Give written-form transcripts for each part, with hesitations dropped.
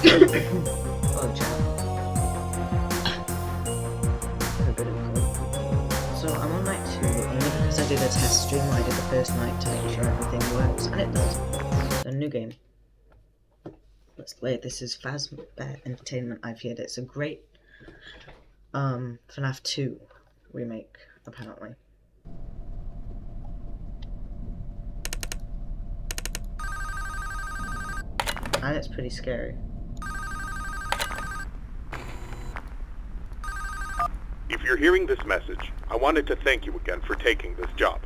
Oh, so I'm on night 2 only because I did a test stream where I did the first night to make sure everything works, and it does. A new game. Let's play it. This is Fazbear Entertainment. I've heard it's a great FNAF 2 remake, apparently. And it's pretty scary. If you're hearing this message, I wanted to thank you again for taking this job.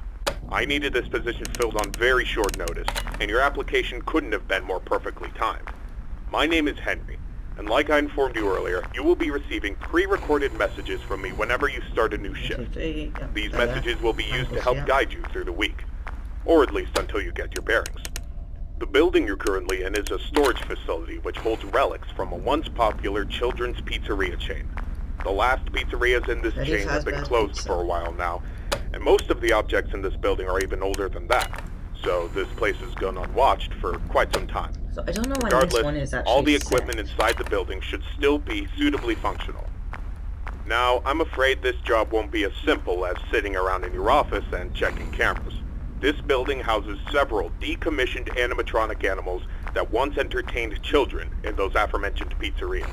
I needed this position filled on very short notice, and your application couldn't have been more perfectly timed. My name is Henry, and like I informed you earlier, you will be receiving pre-recorded messages from me whenever you start a new shift. These messages will be used to help guide you through the week, or at least until you get your bearings. The building you're currently in is a storage facility which holds relics from a once popular children's pizzeria chain. The last pizzerias in this chain have been closed for a while now, and most of the objects in this building are even older than that, so this place has gone unwatched for quite some time. So I don't know why Regardless, this one is actually all the equipment inside the building should still be suitably functional. Now, I'm afraid this job won't be as simple as sitting around in your office and checking cameras. This building houses several decommissioned animatronic animals that once entertained children in those aforementioned pizzerias.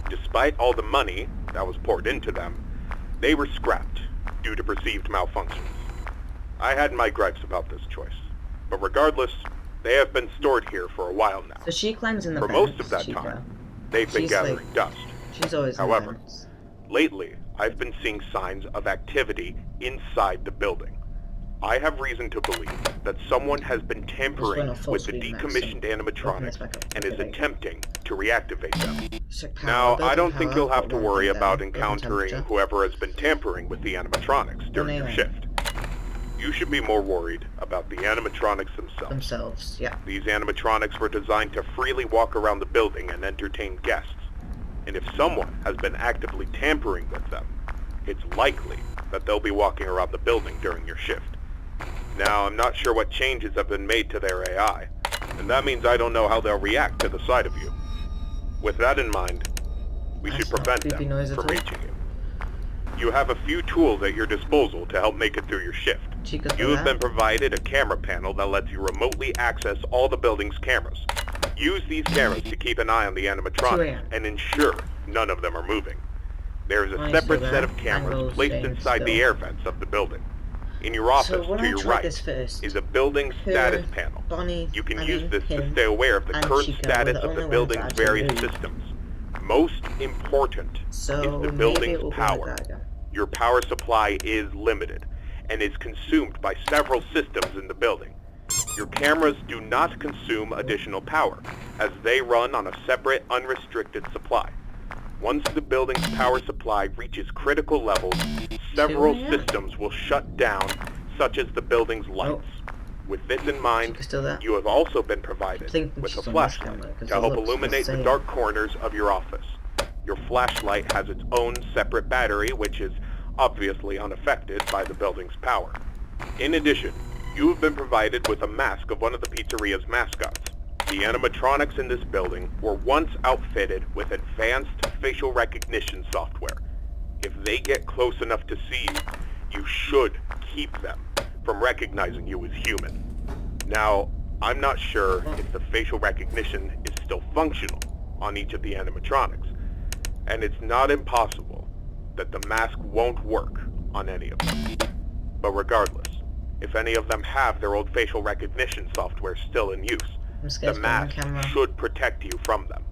Despite all the money that was poured into them, they were scrapped due to perceived malfunctions. I had my gripes about this choice, but regardless, they have been stored here for a while now. So she climbs in the For most of that time, they've been gathering dust. She's always However, lately, I've been seeing signs of activity inside the building. I have reason to believe that someone has been tampering with the decommissioned animatronics and is attempting to reactivate them. Now, I don't think you'll have to worry about encountering whoever has been tampering with the animatronics during your shift. You should be more worried about the animatronics themselves. These animatronics were designed to freely walk around the building and entertain guests. And if someone has been actively tampering with them, it's likely that they'll be walking around the building during your shift. Now, I'm not sure what changes have been made to their AI, and that means I don't know how they'll react to the sight of you. With that in mind, we should prevent them from reaching you. You have a few tools at your disposal to help make it through your shift. You have been provided a camera panel that lets you remotely access all the building's cameras. Use these cameras to keep an eye on the animatronics and ensure none of them are moving. There is a separate set of cameras placed inside the air vents of the building. In your office, to your right, is a building status panel. You can use this to stay aware of the current status of the building's various systems. Most important is the building's power. Your power supply is limited and is consumed by several systems in the building. Your cameras do not consume additional power, as they run on a separate, unrestricted supply. Once the building's power supply reaches critical levels, several systems will shut down, such as the building's lights. With this in mind, you have also been provided with a flashlight to help illuminate the dark corners of your office. Your flashlight has its own separate battery, which is obviously unaffected by the building's power. In addition, you have been provided with a mask of one of the pizzeria's mascots. The animatronics in this building were once outfitted with advanced facial recognition software. If they get close enough to see you, you should keep them from recognizing you as human. Now, I'm not sure if the facial recognition is still functional on each of the animatronics, and it's not impossible that the mask won't work on any of them. But regardless, if any of them have their old facial recognition software still in use, the mask should protect you from them.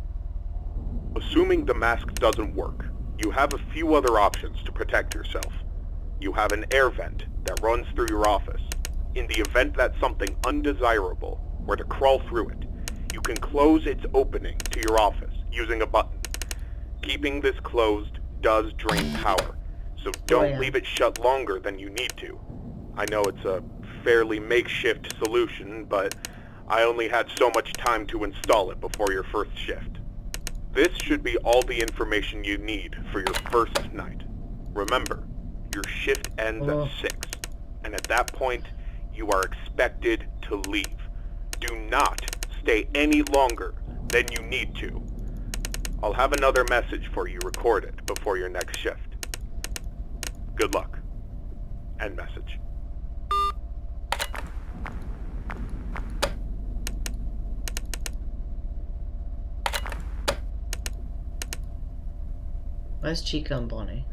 Assuming the mask doesn't work, you have a few other options to protect yourself. You have an air vent that runs through your office. In the event that something undesirable were to crawl through it, you can close its opening to your office using a button. Keeping this closed does drain power, so don't leave it shut longer than you need to. I know it's a fairly makeshift solution, but I only had so much time to install it before your first shift. This should be all the information you need for your first night. Remember, your shift ends at 6, and at that point, you are expected to leave. Do not stay any longer than you need to. I'll have another message for you recorded before your next shift. Good luck. End message. Where's Chica and Bonnie?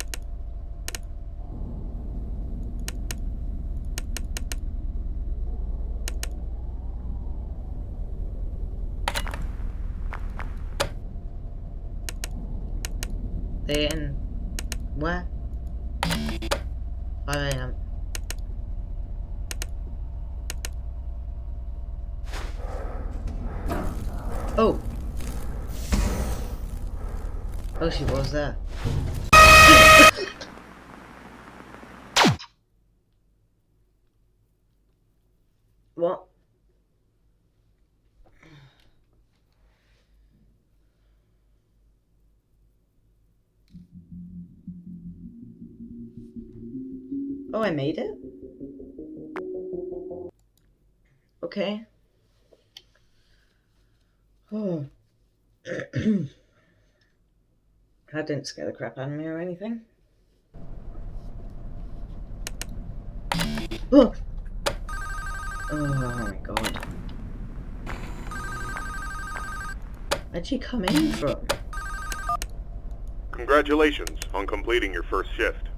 They in where? 5 AM. Oh! Oh, she was there. What? Oh, I made it? Okay. Oh. That didn't scare the crap out of me or anything. Oh! Oh my god. Where'd she come in from? Congratulations on completing your first shift.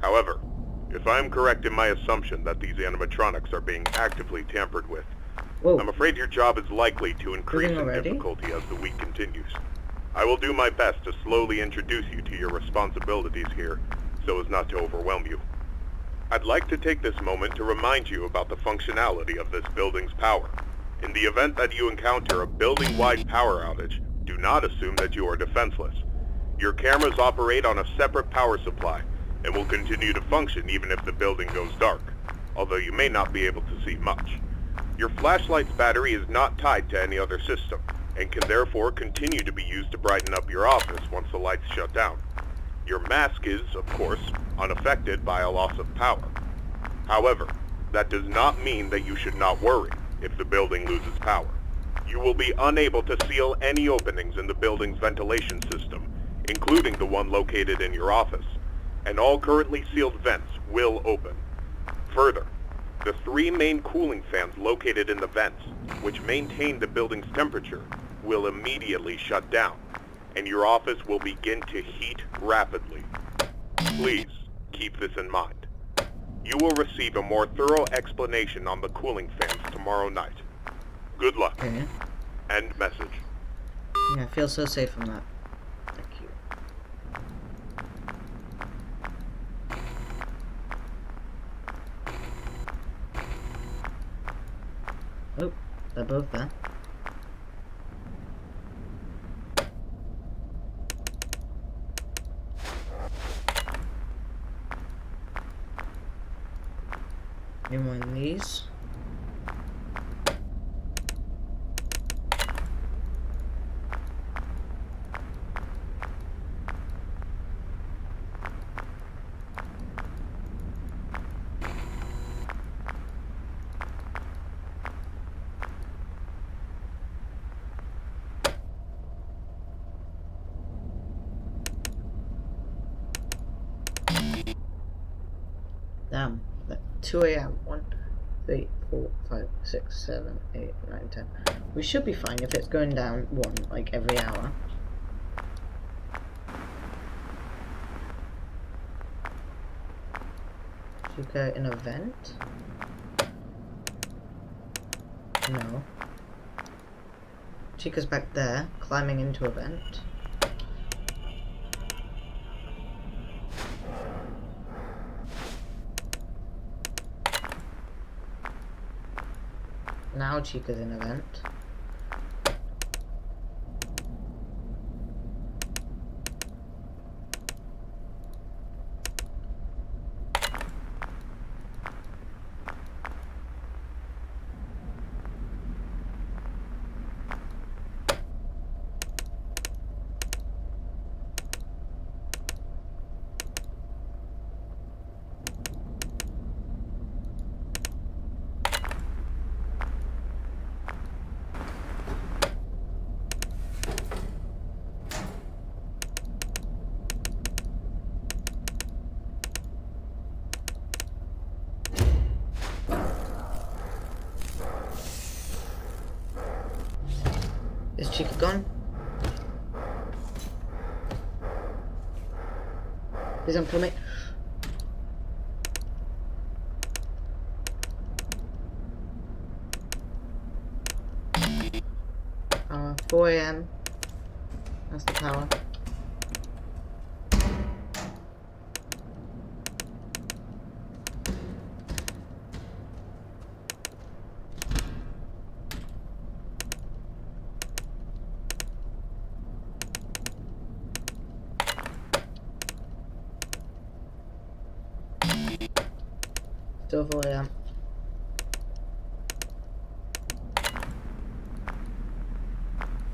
However, if I'm correct in my assumption that these animatronics are being actively tampered with, Whoa. I'm afraid your job is likely to increase in difficulty as the week continues. I will do my best to slowly introduce you to your responsibilities here, so as not to overwhelm you. I'd like to take this moment to remind you about the functionality of this building's power. In the event that you encounter a building-wide power outage, do not assume that you are defenseless. Your cameras operate on a separate power supply, and will continue to function even if the building goes dark, although you may not be able to see much. Your flashlight's battery is not tied to any other system, and can therefore continue to be used to brighten up your office once the lights shut down. Your mask is, of course, unaffected by a loss of power. However, that does not mean that you should not worry if the building loses power. You will be unable to seal any openings in the building's ventilation system, including the one located in your office, and all currently sealed vents will open. Further, the 3 main cooling fans located in the vents, which maintain the building's temperature, will immediately shut down, and your office will begin to heat rapidly. Please keep this in mind. You will receive a more thorough explanation on the cooling fans tomorrow night. Good luck. Okay. End message. Yeah, I feel so safe from that. Thank you. Oh, they're both there. Any more of these? Damn, 2 AM. 1, 3, 4, 5, 6, 7, 8, 9, 10. We should be fine if it's going down 1, like, every hour. Chica in a vent? No. Chica's back there, climbing into a vent. Now Chica's in a vent. Is Jaqie gone? Please don't kill me. 4 AM. That's the power. Still 4 AM.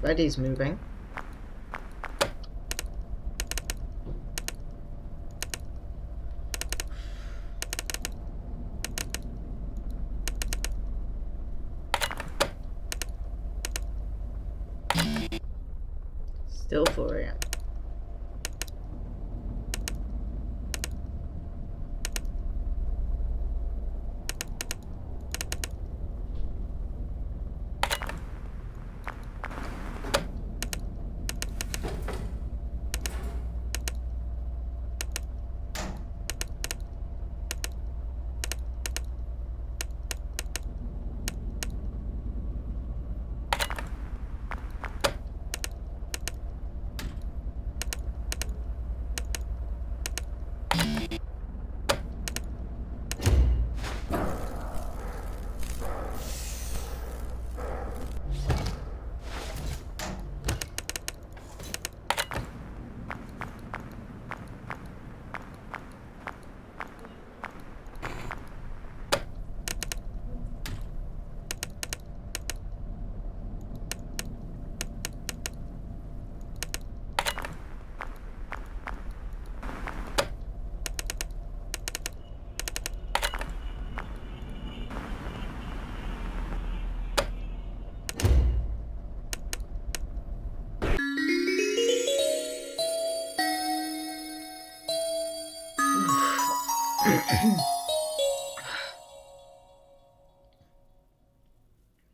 Freddy's moving. Still 4 AM.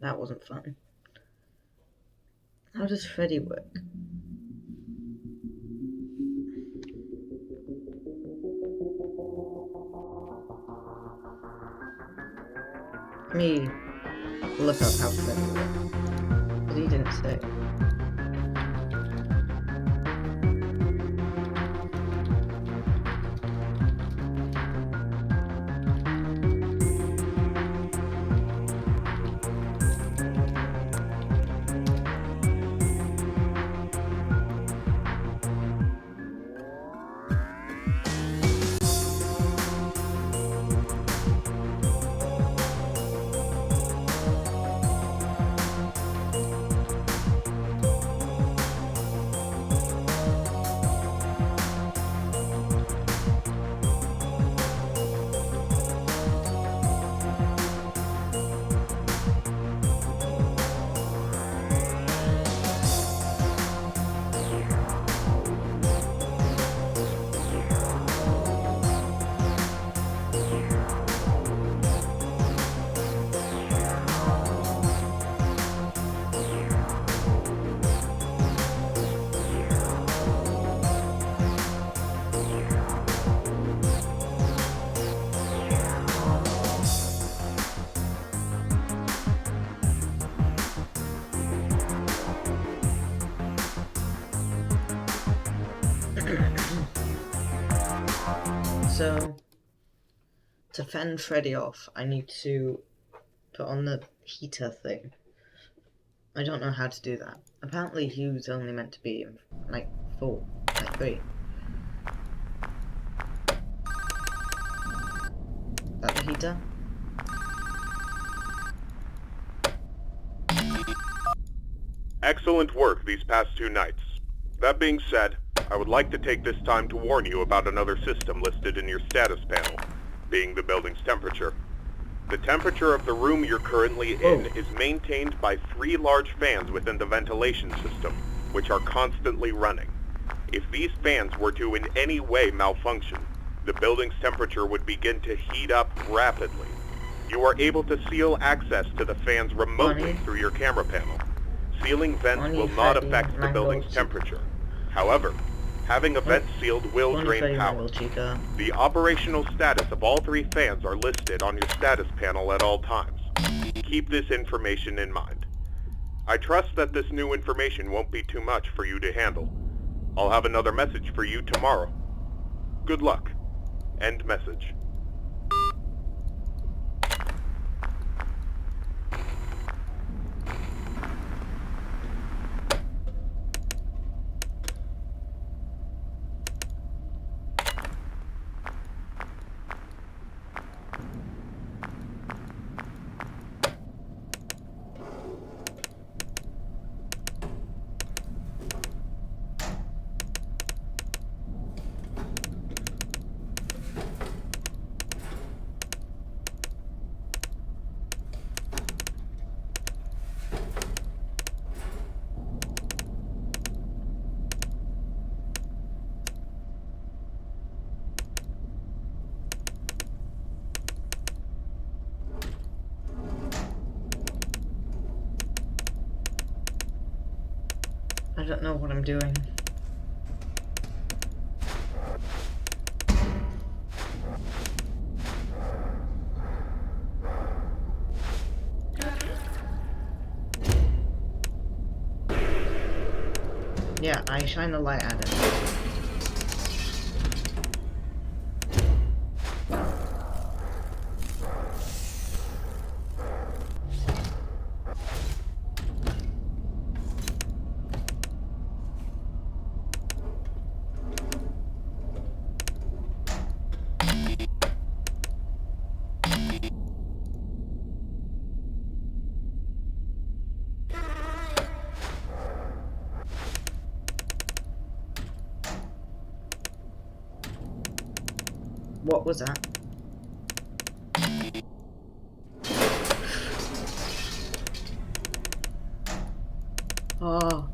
That wasn't fun. How does Freddy work? Let me look up how Freddy works. But he didn't say. So, to fend Freddy off, I need to put on the heater thing. I don't know how to do that. Apparently he was only meant to be in, like, 3. Is that the heater? Excellent work these past 2 nights. That being said, I would like to take this time to warn you about another system listed in your status panel, being the building's temperature. The temperature of the room you're currently in is maintained by 3 large fans within the ventilation system, which are constantly running. If these fans were to in any way malfunction, the building's temperature would begin to heat up rapidly. You are able to seal access to the fans remotely through your camera panel. Sealing vents Only will not Freddy, affect the Mango, building's Chica. temperature. However, having a vent sealed will Only drain Freddy, power. Mango, Chica. The operational status of all 3 fans are listed on your status panel at all times. Keep this information in mind. I trust that this new information won't be too much for you to handle. I'll have another message for you tomorrow. Good luck. End message. I don't know what I'm doing. Yeah, I shine the light at it. What was that? Oh.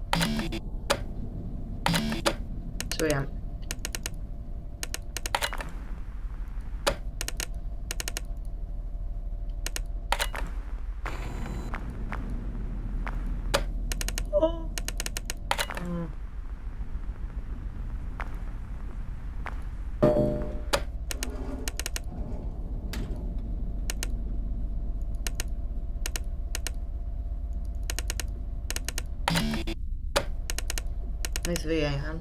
2 AM. Oh. It's VA, huh?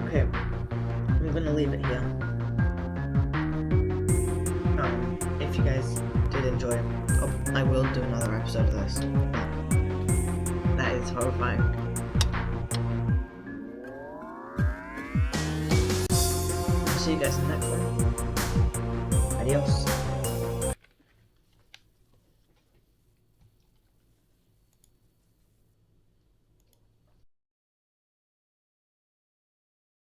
Okay, I'm gonna leave it here. If you guys did enjoy, I will do another episode of this. That is horrifying. I'll see you guys in the next one. Adios.